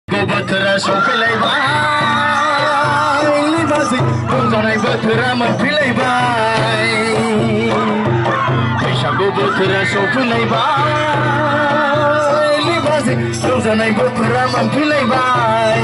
बोथोरा सफैलायबाय लिबासै रंजानाय बोथोरा मोनफैलायबाय बैसागु बोथोरा सफैलायबाय लिबासै रंजानाय बोथोरा मोनफैलायबाय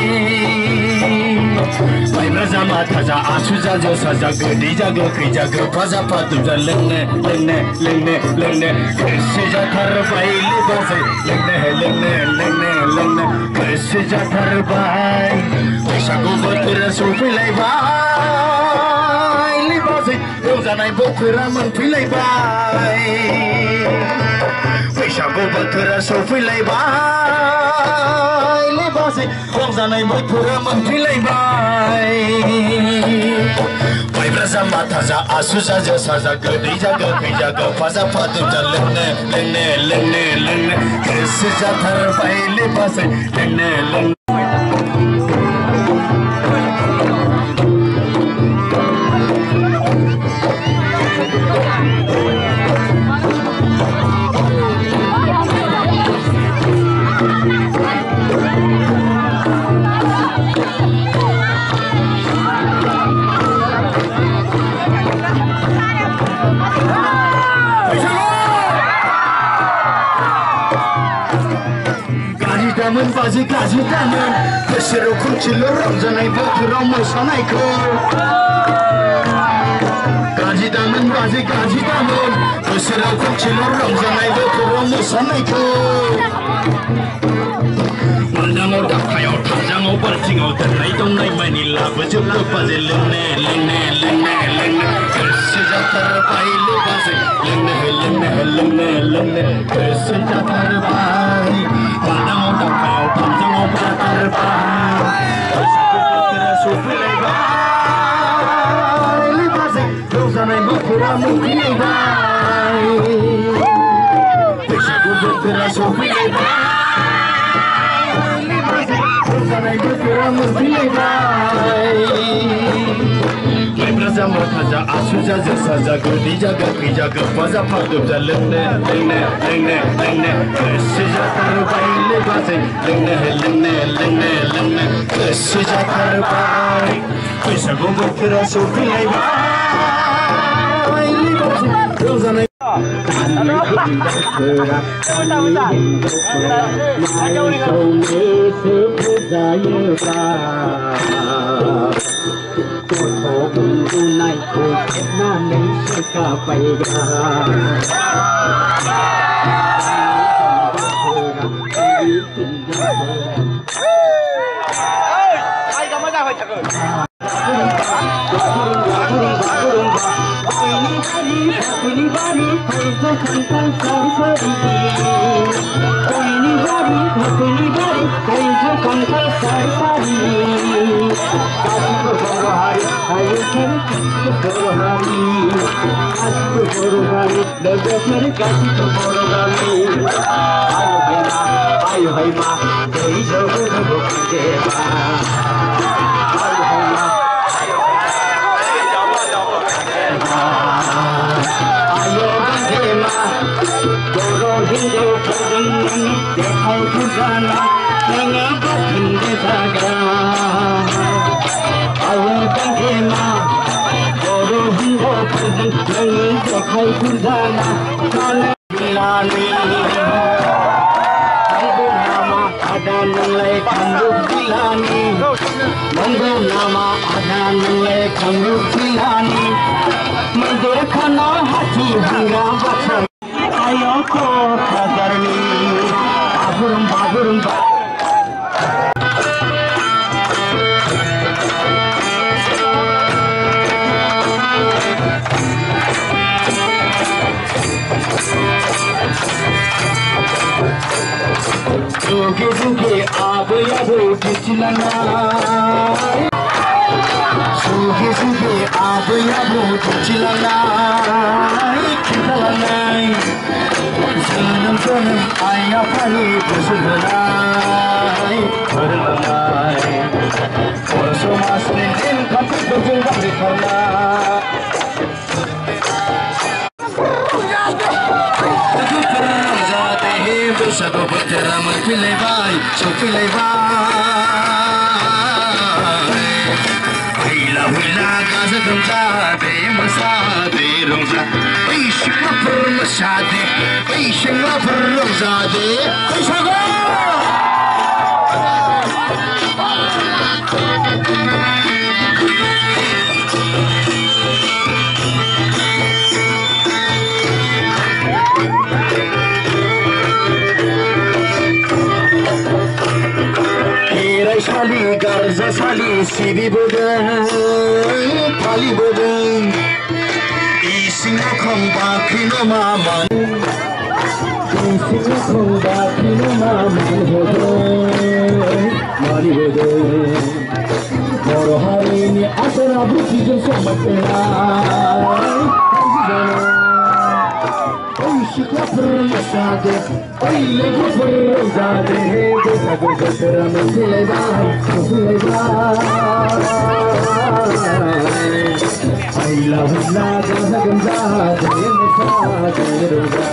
माइब्रा जा माथा जा आसु जा जोसा जा गोदै जा गोखै जा गोफा जा फादुब जा लोंनो लोंनो लोंनो लोंनो गोसो जाथारबाय लिबासै लोंनो लोंनो लोंनो लोंनो गोसो जाथारबाय बैसागु बोथोरा सफैलायबाय लिबासै रंजानाय बोथोरा मोनफैलायबाय बैसागु बोथोरा सफैलायबाय लिबासै रंजानाय बोथोरा मोनफैलायबाय माइब्रा जा माथा जा आसु जा जोसा जा गोदै जा गोखै जा गोफा जा फादुब जा लोंनो लोंनो लोंनो लोंनो गोसो जाथारबाय लिबासै लोंनो लोंनो दामोन बाजै गाजि दामोन बोसोराव खनसेल' रंजानाय बोथोराव मोसानायखौ गाजि दामोन बाजै गाजि दामोन बोसोराव खनसेल' रंजानाय बोथोराव मोसानायखौ मोनदाङाव दाबखायाव थामजाङाव बाल्थिङाव दोननाय दंनाय मानि लाबोजोबो बाजै लोंनो लोंनो लोंनो लोंनो गोसो जाथारबाय लिबासै लोंनो लोंनो लोंनो लोंनो गोसो जाथारबाय मोनदाङाव दाबखायाव थामजाङाव बाथारबाय बैसागु बोथोरा सफैलायबाय लिबासै रंजानाय बोथोरा मोनफैलायबाय बैसागु बोथोरा सफैलायबाय रंजानाय बोथोरा मोनफैलायबाय माइब्रा जा माथा जा आसु जा जोसा जा गोदै जा गोखै जा गोफा जा फादुब जा लोंनो लोंनो लोंनो लोंनो गोसो जाथारबाय लिबासै लोंनो लोंनो लोंनो लोंनो गोसो जाथारबाय बैसागु बोथोरा सफैलायबाय लिबासै रंजानाय गथ' उन्दुनायखौ खेबनानै सोखाबायगा ayo hai ma dei jogo jogo kideba ayo bande ma goro hindu pujang dekhai khujana nanga batin de saga ayo bande ma goro hindu pujang nanga dekhai khujana kana bilani nilai kamruk bilani monggo nama ada nilai kamruk bilani mandir khana hati hanga bacha ayo ko kadarni bagurum bagurum Suge suge abu abu kicilana Suge suge abu abu kicilana Kicilana Zanam zanam ayah pali bersulanai Berlanai Orso masne in kapi berjumpa karna Bisa go berjalan, pilih baik, so pilih baik. रंजा सिख्लाफोर मोसादो सेंग्राफोर रंजादो बैसागु खेराइसालि गारजासालि सिबिबोदों फालिबोदों इसिं अखं बाख्रि नमा मानिबोदों बर' हारिनि आसार आब्रुथिजों समायफ्लेनाय सिख्लाफोर मोसादो लोगोफोर रंजादो बैसागु बोथोरा मोनफैलायबाय हायला हुइला गाजा गोमजा मोसादो रंजा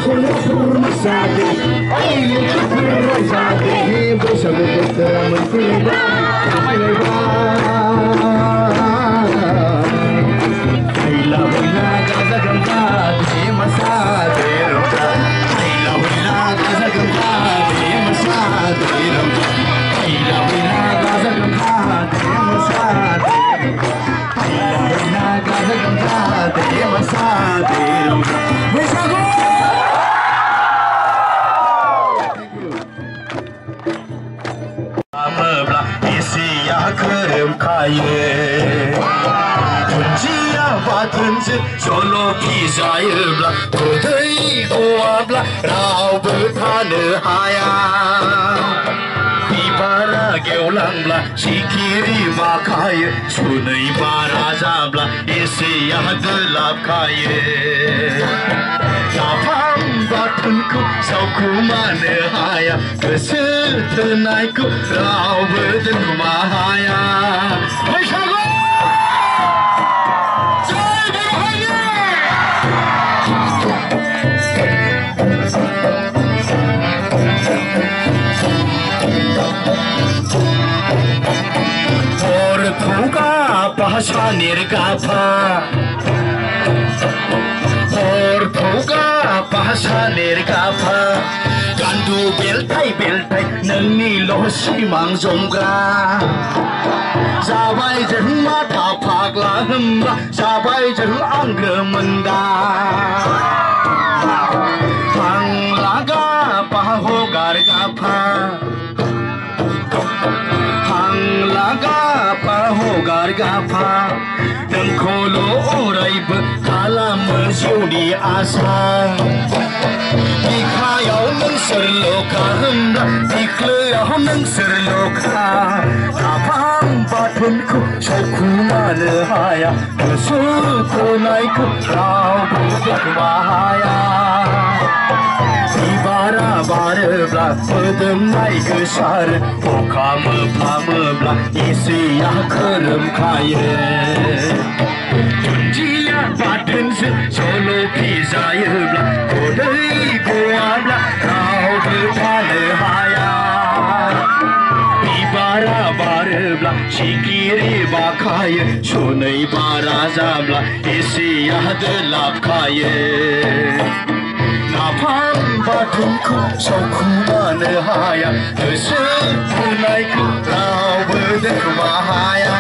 सेंग्राफोर मोसादो लोगोफोर रंजादो बैसागु बोथोरा मोनफैलायबाय हायला हुइला गाजा गोमजा masade roja ila wila gaza gamba de masade roja ila wila gaza gamba de masade ila wila gaza gamba de masade roja बैसागु amabla isiya kırım kaye बाथोनजों सल' फिजायोब्ला गोदै गवाब्ला रावबो थानो हाया बिबारा गेवलांब्ला सिखिरि माखायो सुनै बारा जाब्ला एसेया दोलाबखायो नाफाम बाथोनखौ सावखुमानो हाया गोसो थोनायखौ रावबो दोनखुमा हाया बैसागु bahasa nirgapa hortoga bahasa nirgapa gandu beltai beltai nangni lo simang jomgra जाबाय जों माथा फाग्ला होमबा जाबाय जों आंग्रोमोन्दा हांलागा हगार गाफा हांलागा हगार गाफा नोंखौल' अरायबो खालामो जिउनि आसा बिखायाव नोंसोरल'खा होमब्ला बिख्लोआव नोंसोरल'खा नाफाम बाथोनखौ सावखुमानो हाया गोसो थोनायखौ रावबो दोनखुमा हाया बिबारा बारोब्ला मोदोमनाय गोसारो अखा मोफ्लामोब्ला एसेया खोरोमखायो दुन्दिया बाथोनजों सल' फिजायोब्ला गोदै गवाब्ला रावबो थानो हाया बिबारा बारोब्ला सिखिरि बाखायो सुनै बारा जाब्ला एसेया दोलाबखायो नाफाम बाथोनखौ सावखुमानो हाया गोसो थोनायखौ रावबो दोनखुमा हाया